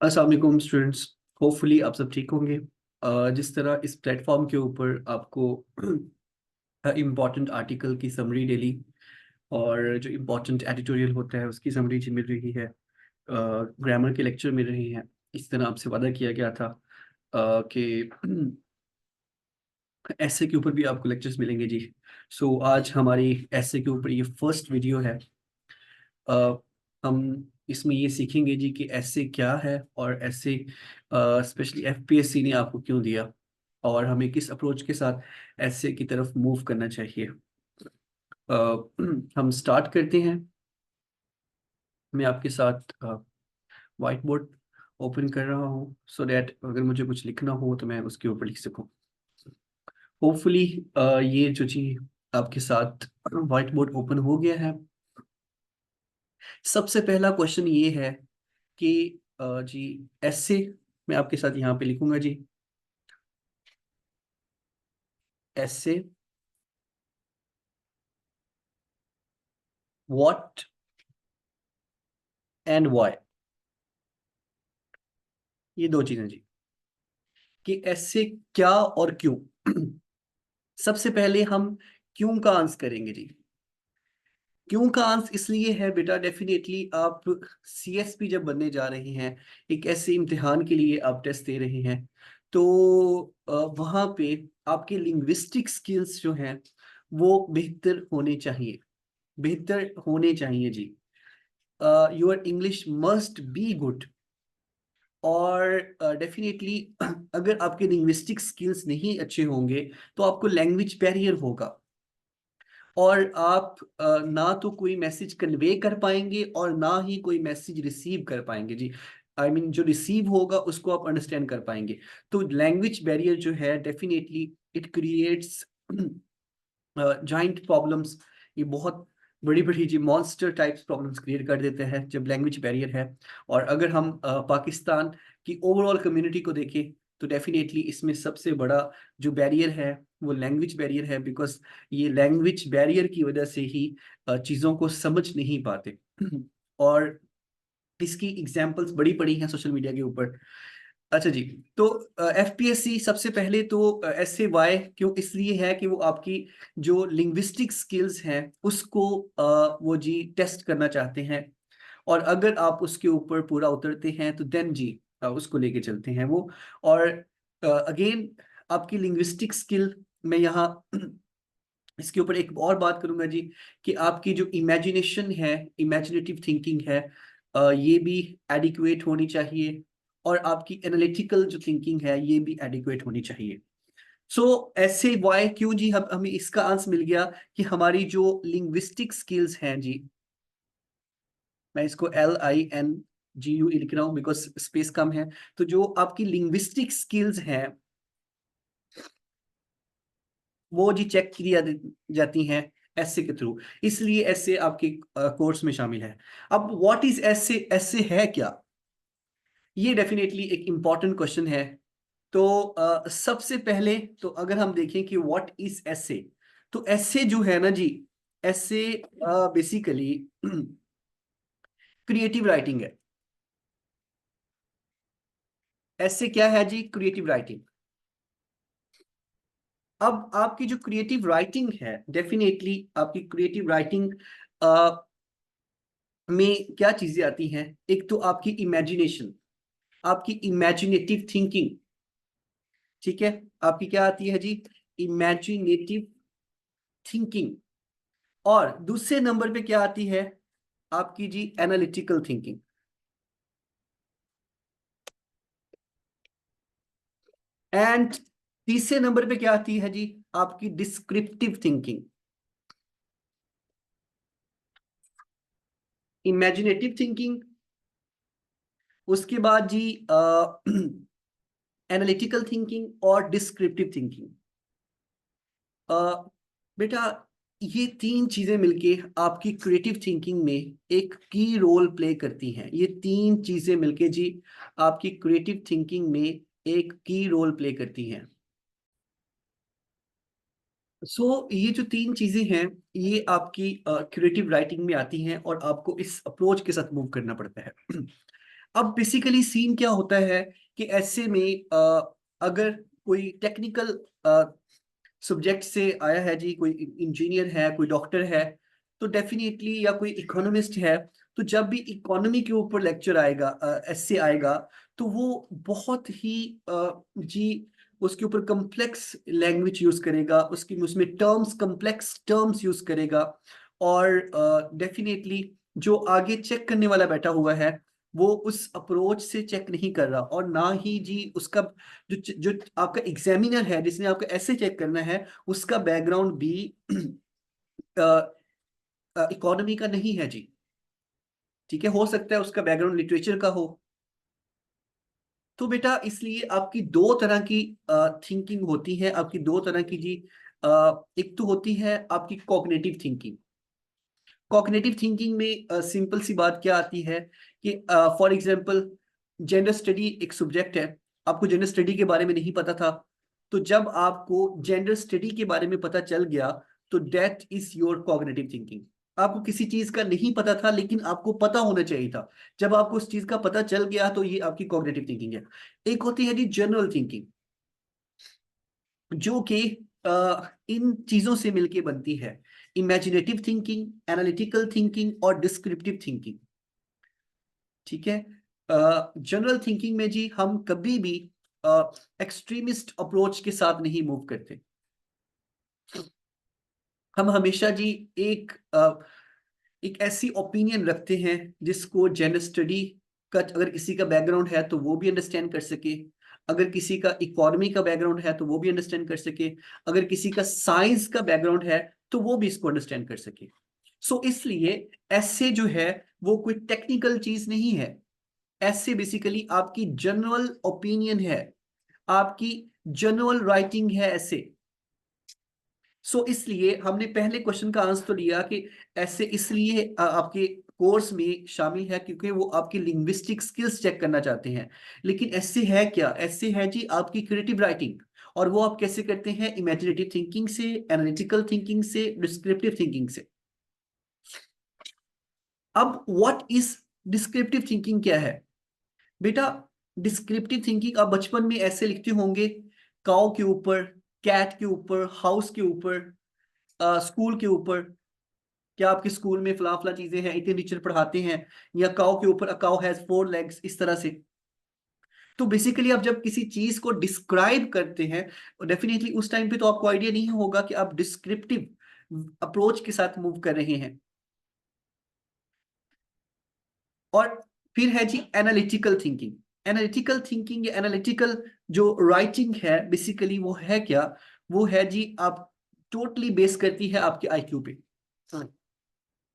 अस्सलाम वालेकुम students. Hopefully आप सब ठीक होंगे। जिस तरह इस प्लेटफॉर्म के ऊपर आपको इम्पॉर्टेंट आर्टिकल की समरी डेली और जो इम्पोर्टेंट एडिटोरियल होता है उसकी समरी मिल रही है, ग्रामर के लेक्चर मिल रही हैं। इस तरह आपसे वादा किया गया था कि ऐसे के ऊपर भी आपको लेक्चर्स मिलेंगे जी। सो आज हमारी ऐसे के ऊपर ये फर्स्ट वीडियो है। अ, हम इसमें ये सीखेंगे जी कि ऐसे क्या है और ऐसे स्पेशली एफपीएससी ने आपको क्यों दिया और हमें किस अप्रोच के साथ ऐसे की तरफ मूव करना चाहिए। अ, हम स्टार्ट करते हैं। मैं आपके साथ वाइट बोर्ड ओपन कर रहा हूँ सो दैट अगर मुझे कुछ लिखना हो तो मैं उसके ऊपर लिख सकूँ। होपफुली ये जो जी आपके साथ वाइट बोर्ड ओपन हो गया है। सबसे पहला क्वेश्चन ये है कि जी ऐसे मैं आपके साथ यहाँ पे लिखूंगा जी। ऐसे व्हाट एंड व्हाई, ये दो चीजें जी कि ऐसे क्या और क्यों। सबसे पहले हम क्यों का आंसर करेंगे जी। क्यों का आंसर इसलिए है बेटा, डेफिनेटली आप सीएसपी जब बनने जा रहे हैं, एक ऐसे इम्तिहान के लिए आप टेस्ट दे रहे हैं, तो वहां पे आपके लिंग्विस्टिक स्किल्स जो हैं वो बेहतर होने चाहिए। बेहतर होने चाहिए जी। Your English must be good. और डेफिनेटली अगर आपके लिंग्विस्टिक स्किल्स नहीं अच्छे होंगे तो आपको लैंग्वेज बैरियर होगा और आप ना तो कोई मैसेज कन्वे कर पाएंगे और ना ही कोई मैसेज रिसीव कर पाएंगे जी। आई मीन जो रिसीव होगा उसको आप अंडरस्टैंड कर पाएंगे। तो लैंग्वेज बैरियर जो है definitely it creates joint problems. ये बहुत बड़ी बड़ी जी मॉन्स्टर टाइप्स प्रॉब्लम्स क्रिएट कर देते हैं जब लैंग्वेज बैरियर है। और अगर हम पाकिस्तान की ओवरऑल कम्युनिटी को देखें तो डेफिनेटली इसमें सबसे बड़ा जो बैरियर है वो लैंग्वेज बैरियर है, बिकॉज ये लैंग्वेज बैरियर की वजह से ही चीज़ों को समझ नहीं पाते। और इसकी एग्जाम्पल्स बड़ी पड़ी हैं सोशल मीडिया के ऊपर। अच्छा जी। तो एफपीएससी सबसे पहले तो ऐसे वाई क्यों इसलिए है कि वो आपकी जो लिंग्विस्टिक स्किल्स हैं उसको वो जी टेस्ट करना चाहते हैं। और अगर आप उसके ऊपर पूरा उतरते हैं तो देन जी उसको लेके चलते हैं वो। और अगेन आपकी लिंग्विस्टिक स्किल में यहाँ इसके ऊपर एक और बात करूंगा जी कि आपकी जो इमेजिनेशन है, इमेजिनेटिव थिंकिंग है, ये भी एडिक्वेट होनी चाहिए। और आपकी एनालिटिकल जो थिंकिंग है ये भी एडिक्वेट होनी चाहिए। सो ऐसे वाई क्यों जी हम हमें इसका आंसर मिल गया कि हमारी जो लिंग्विस्टिक स्किल्स हैं जी, मैं इसको LINGUE लिख रहा हूँ बिकॉज स्पेस कम है। तो जो आपकी लिंग्विस्टिक स्किल्स हैं वो जी चेक की जाती हैं ऐसे के थ्रू, इसलिए ऐसे आपके कोर्स में शामिल है। अब व्हाट इज ऐसे, ऐसे है क्या, ये डेफिनेटली एक इंपॉर्टेंट क्वेश्चन है। तो सबसे पहले तो अगर हम देखें कि व्हाट इज ऐसे, तो ऐसे जो है ना जी, ऐसे बेसिकली क्रिएटिव राइटिंग है। ऐसे क्या है जी, क्रिएटिव राइटिंग। अब आपकी जो क्रिएटिव राइटिंग है डेफिनेटली आपकी क्रिएटिव राइटिंग में क्या चीजें आती हैं। एक तो आपकी इमेजिनेशन, आपकी इमेजिनेटिव थिंकिंग, ठीक है। आपकी क्या आती है जी, इमेजिनेटिव थिंकिंग। और दूसरे नंबर पे क्या आती है आपकी जी, एनालिटिकल थिंकिंग। एंड तीसरे नंबर पे क्या आती है जी, आपकी डिस्क्रिप्टिव थिंकिंग। इमेजिनेटिव थिंकिंग, उसके बाद जी एनालिटिकल थिंकिंग और डिस्क्रिप्टिव थिंकिंग। बेटा ये तीन चीजें मिलके आपकी क्रिएटिव थिंकिंग में एक की रोल प्ले करती हैं। ये तीन चीजें मिलके जी आपकी क्रिएटिव थिंकिंग में एक की रोल प्ले करती हैं। ये जो तीन चीजें हैं ये आपकी क्रिएटिव राइटिंग में आती हैं और आपको इस अप्रोच के साथ मूव करना पड़ता है। अब बेसिकली सीन क्या होता है कि ऐसे में अगर कोई टेक्निकल सब्जेक्ट से आया है जी, कोई इंजीनियर है, कोई डॉक्टर है, तो डेफिनेटली, या कोई इकोनॉमिस्ट है, तो जब भी इकोनॉमी के ऊपर लेक्चर आएगा, ऐसे आएगा, तो वो बहुत ही जी उसके ऊपर कम्प्लेक्स लैंग्वेज यूज करेगा, उसकी उसमें टर्म्स, कम्प्लेक्स टर्म्स यूज करेगा। और डेफिनेटली जो आगे चेक करने वाला बैठा हुआ है, वो उस अप्रोच से चेक नहीं कर रहा, और ना ही जी उसका जो आपका एग्जामिनर है जिसने आपका ऐसे चेक करना है, उसका बैकग्राउंड भी इकोनॉमी का नहीं है जी। ठीक है, हो सकता है उसका बैकग्राउंड लिटरेचर का हो। तो बेटा इसलिए आपकी दो तरह की थिंकिंग होती है, आपकी दो तरह की जी। एक तो होती है आपकी कॉग्निटिव थिंकिंग। कॉग्निटिव थिंकिंग में सिंपल सी बात क्या आती है कि फॉर एग्जांपल जेंडर स्टडी एक सब्जेक्ट है, आपको जेंडर स्टडी के बारे में नहीं पता था, तो जब आपको जेंडर स्टडी के बारे में पता चल गया, तो that is your cognitive thinking. आपको किसी चीज का नहीं पता था, लेकिन आपको पता होना चाहिए था, जब आपको उस चीज का पता चल गया, तो ये आपकी कॉग्निटिव थिंकिंग है। एक होती है जी जनरल थिंकिंग, जो कि इन चीजों से मिलके बनती है, इमेजिनेटिव थिंकिंग, एनालिटिकल थिंकिंग और डिस्क्रिप्टिव थिंकिंग। ठीक है, जनरल थिंकिंग में जी हम कभी भी एक्सट्रीमिस्ट अप्रोच के साथ नहीं मूव करते। हम हमेशा जी एक एक ऐसी ओपिनियन रखते हैं जिसको जेंडर स्टडी का, अगर किसी का बैकग्राउंड है तो वो भी अंडरस्टैंड कर सके, अगर किसी का इकोनॉमी का बैकग्राउंड है तो वो भी अंडरस्टैंड कर सके, अगर किसी का साइंस का बैकग्राउंड है तो वो भी इसको अंडरस्टैंड कर सके। सो इसलिए ऐसे जो है वो कोई टेक्निकल चीज नहीं है, ऐसे बेसिकली आपकी जनरल ओपिनियन है, आपकी जनरल राइटिंग है ऐसे। सो इसलिए हमने पहले क्वेश्चन का आंसर तो लिया कि ऐसे इसलिए आपके कोर्स में शामिल है क्योंकि वो आपकी लिंग्विस्टिक स्किल्स चेक करना चाहते हैं। लेकिन ऐसे है क्या, ऐसे है जी आपकी क्रिएटिव राइटिंग, और वो आप कैसे करते हैं, इमेजिनेटिव थिंकिंग से, एनालिटिकल थिंकिंग से, डिस्क्रिप्टिव थिंकिंग से। अब व्हाट इज डिस्क्रिप्टिव थिंकिंग क्या है बेटा? डिस्क्रिप्टिव थिंकिंग आप बचपन में ऐसे लिखते होंगे, काऊ के ऊपर, कैट के ऊपर, हाउस के ऊपर, स्कूल के ऊपर। क्या आपके स्कूल में फला फला चीजें हैं, इतने टीचर पढ़ाते हैं, या काऊ के ऊपर, अ काऊ हैज 4 legs, इस तरह से। तो बेसिकली आप जब किसी चीज को डिस्क्राइब करते हैं, डेफिनेटली उस टाइम पे तो आपको आइडिया नहीं होगा कि आप डिस्क्रिप्टिव अप्रोच के साथ मूव कर रहे हैं। और फिर है जी एनालिटिकल थिंकिंग। एनालिटिकल थिंकिंग या एनालिटिकल जो राइटिंग है, बेसिकली वो है क्या, वो है जी आप टोटली बेस करती है आपके आईक्यू पे।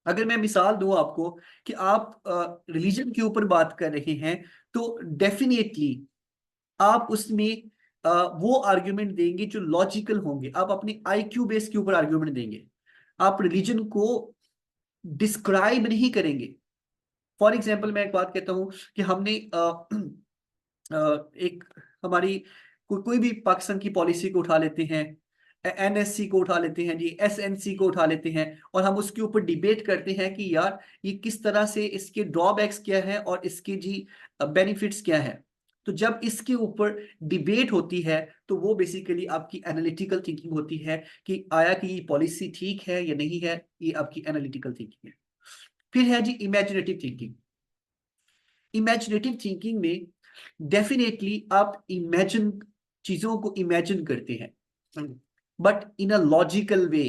अगर मैं मिसाल दूं आपको कि आप रिलीजन के ऊपर बात कर रहे हैं, तो डेफिनेटली आप उसमें वो आर्ग्यूमेंट देंगे जो लॉजिकल होंगे, आप अपने आईक्यू बेस के ऊपर आर्ग्यूमेंट देंगे, आप रिलीजन को डिस्क्राइब नहीं करेंगे। फॉर एग्जाम्पल मैं एक बात कहता हूं कि हमने एक हमारी कोई भी पाकिस्तान की पॉलिसी को उठा लेते हैं, एनएससी को उठा लेते हैं जी, एसएनसी को उठा लेते हैं, और हम उसके ऊपर डिबेट करते हैं कि यार ये किस तरह से, इसके ड्रॉबैक्स क्या है और इसके जी बेनिफिट्स क्या है। तो जब इसके ऊपर डिबेट होती है, तो वो बेसिकली आपकी एनालिटिकल थिंकिंग होती है कि आया कि ये पॉलिसी ठीक है या नहीं है, ये आपकी एनालिटिकल थिंकिंग है। फिर है जी इमेजिनेटिव थिंकिंग। इमेजिनेटिव थिंकिंग में डेफिनेटली आप इमेजिन, चीजों को इमेजिन करते हैं, बट इन अ लॉजिकल वे।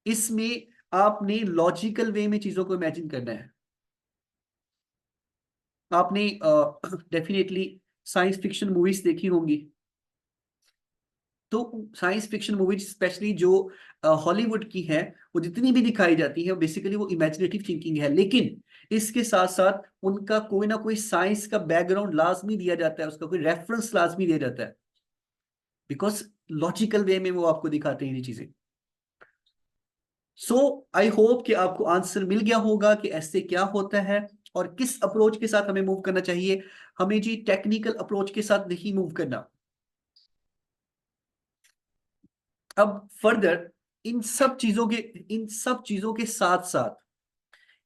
इसमें आपने लॉजिकल वे में चीजों को इमेजिन करना है। आपने डेफिनेटली साइंस फिक्शन मूवीज देखी होंगी, तो साइंस फिक्शन मूवीज स्पेशली जो हॉलीवुड की है, वो जितनी भी दिखाई जाती है, बेसिकली वो इमेजिनेटिव थिंकिंग है। लेकिन इसके साथ साथ उनका कोई ना कोई साइंस का बैकग्राउंड लाजमी दिया जाता है, उसका कोई रेफरेंस लाजमी दिया जाता है, बिकॉज लॉजिकल वे में वो आपको दिखाते हैं ये चीजें। सो आई होप कि आपको आंसर मिल गया होगा कि ऐसे क्या होता है और किस अप्रोच के साथ हमें मूव करना चाहिए। हमें जी टेक्निकल अप्रोच के साथ नहीं मूव करना। अब फर्दर इन सब चीजों के साथ साथ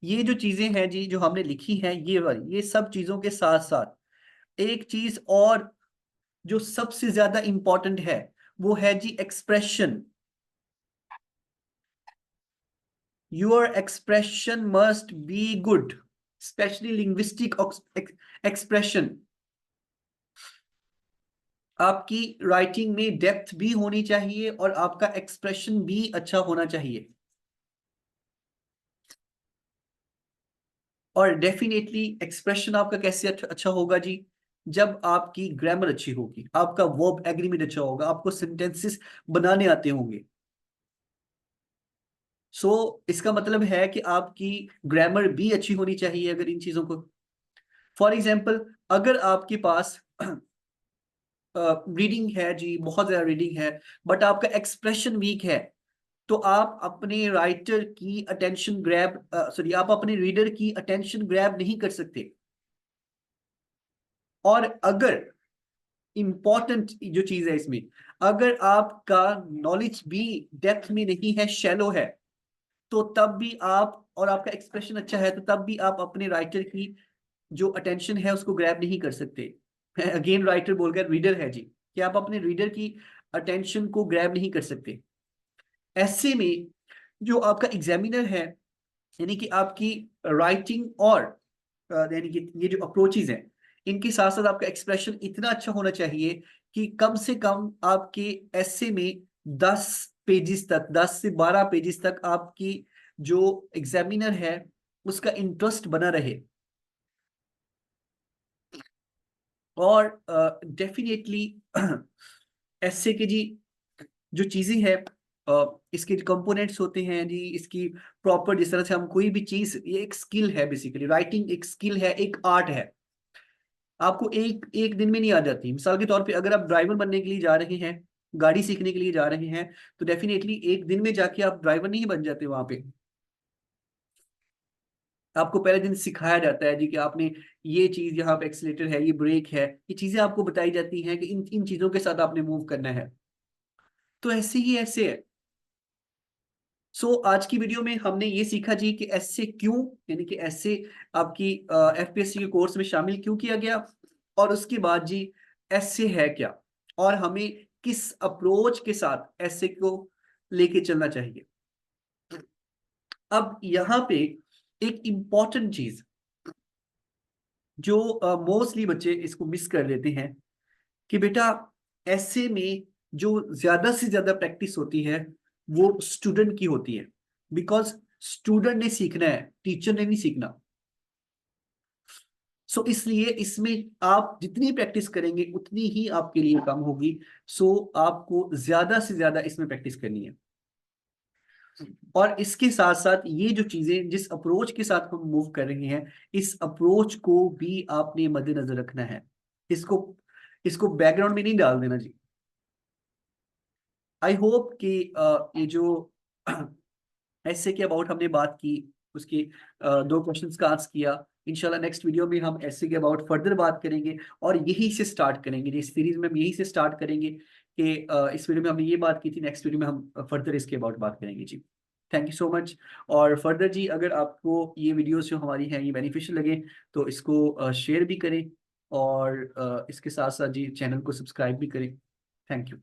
ये जो चीजें हैं जी जो हमने लिखी हैं, ये वाली, ये सब चीजों के साथ साथ एक चीज और जो सबसे ज्यादा इंपॉर्टेंट है वो है जी expression. Your expression must be good, specially linguistic expression. आपकी राइटिंग में डेप्थ भी होनी चाहिए और आपका एक्सप्रेशन भी अच्छा होना चाहिए। और डेफिनेटली एक्सप्रेशन आपका कैसे अच्छा होगा जी, जब आपकी ग्रामर अच्छी होगी, आपका वर्ब एग्रीमेंट अच्छा होगा, आपको सेंटेंसेस बनाने आते होंगे। इसका मतलब है कि आपकी ग्रामर भी अच्छी होनी चाहिए। अगर इन चीजों को, फॉर एग्जाम्पल, अगर आपके पास रीडिंग है जी, बहुत ज्यादा रीडिंग है, बट आपका एक्सप्रेशन वीक है, तो आप अपने राइटर की अटेंशन ग्रैब सॉरी आप अपने रीडर की अटेंशन ग्रैब नहीं कर सकते। और अगर इंपॉर्टेंट जो चीज है इसमें, अगर आपका नॉलेज भी डेप्थ में नहीं है, शैलो है, तो तब भी आप, और आपका एक्सप्रेशन अच्छा है, तो तब भी आप अपने राइटर की जो अटेंशन है उसको ग्रैब नहीं कर सकते। अगेन राइटर बोलकर रीडर है जी, कि आप अपने रीडर की अटेंशन को ग्रैब नहीं कर सकते। ऐसे में जो आपका एग्जामिनर है, यानी कि आपकी राइटिंग और यानी कि ये जो अप्रोचेज हैं, इनके साथ साथ आपका एक्सप्रेशन इतना अच्छा होना चाहिए कि कम से कम आपके ऐसे में 10 पेजेस तक, 10 से 12 पेजेस तक आपकी जो एग्जामिनर है उसका इंटरेस्ट बना रहे। और डेफिनेटली ऐसे के जी जो चीजें हैं, इसके कंपोनेंट्स होते हैं जी, इसकी प्रॉपर, जिस तरह से हम कोई भी चीज, ये एक स्किल है, बेसिकली राइटिंग एक स्किल है, एक आर्ट है। आपको एक एक दिन में नहीं आ जाती। मिसाल के तौर पे अगर आप ड्राइवर बनने के लिए जा रहे हैं, गाड़ी सीखने के लिए जा रहे हैं, तो डेफिनेटली एक दिन में जाके आप ड्राइवर नहीं बन जाते वहां पे। आपको पहले दिन सिखाया जाता है जी कि आपने ये चीज, यहाँ पे एक्सीलेटर है, ये ब्रेक है, ये चीजें आपको बताई जाती हैं कि इन इन चीजों के साथ आपने मूव करना है। तो ऐसे ही ऐसे है। आज की वीडियो में हमने ये सीखा जी कि ऐसे क्यों, यानी कि ऐसे आपकी एफपीएससी के कोर्स में शामिल क्यों किया गया, और उसके बाद जी ऐसे है क्या, और हमें किस अप्रोच के साथ ऐसे को लेके चलना चाहिए। अब यहाँ पे एक इम्पॉर्टेंट चीज जो मोस्टली बच्चे इसको मिस कर देते हैं, कि बेटा ऐसे में जो ज्यादा से ज्यादा प्रैक्टिस होती है वो स्टूडेंट की होती है। बिकॉज स्टूडेंट ने सीखना है, टीचर ने नहीं सीखना। इसलिए इसमें आप जितनी प्रैक्टिस करेंगे उतनी ही आपके लिए कम होगी। आपको ज्यादा से ज्यादा इसमें प्रैक्टिस करनी है। और इसके साथ साथ ये जो चीजें, जिस अप्रोच के साथ हम मूव कर रहे हैं, इस अप्रोच को भी आपने मद्देनजर रखना है। इसको इसको बैकग्राउंड में नहीं डाल देना जी। आई होप कि ये जो ऐसे के अबाउट हमने बात की, उसके 2 क्वेश्चंस का आंसर किया। इंशाल्लाह नेक्स्ट वीडियो में हम ऐसे के अबाउट फर्दर बात करेंगे, और यही से स्टार्ट करेंगे, इस सीरीज में हम यही से स्टार्ट करेंगे कि इस वीडियो में हमने ये बात की थी, नेक्स्ट वीडियो में हम फर्दर इसके अबाउट बात करेंगे जी। Thank you so much. और फर्दर जी, अगर आपको ये वीडियोस जो हमारी हैं ये बेनिफिशियल लगे, तो इसको शेयर भी करें, और इसके साथ साथ जी चैनल को सब्सक्राइब भी करें। Thank you.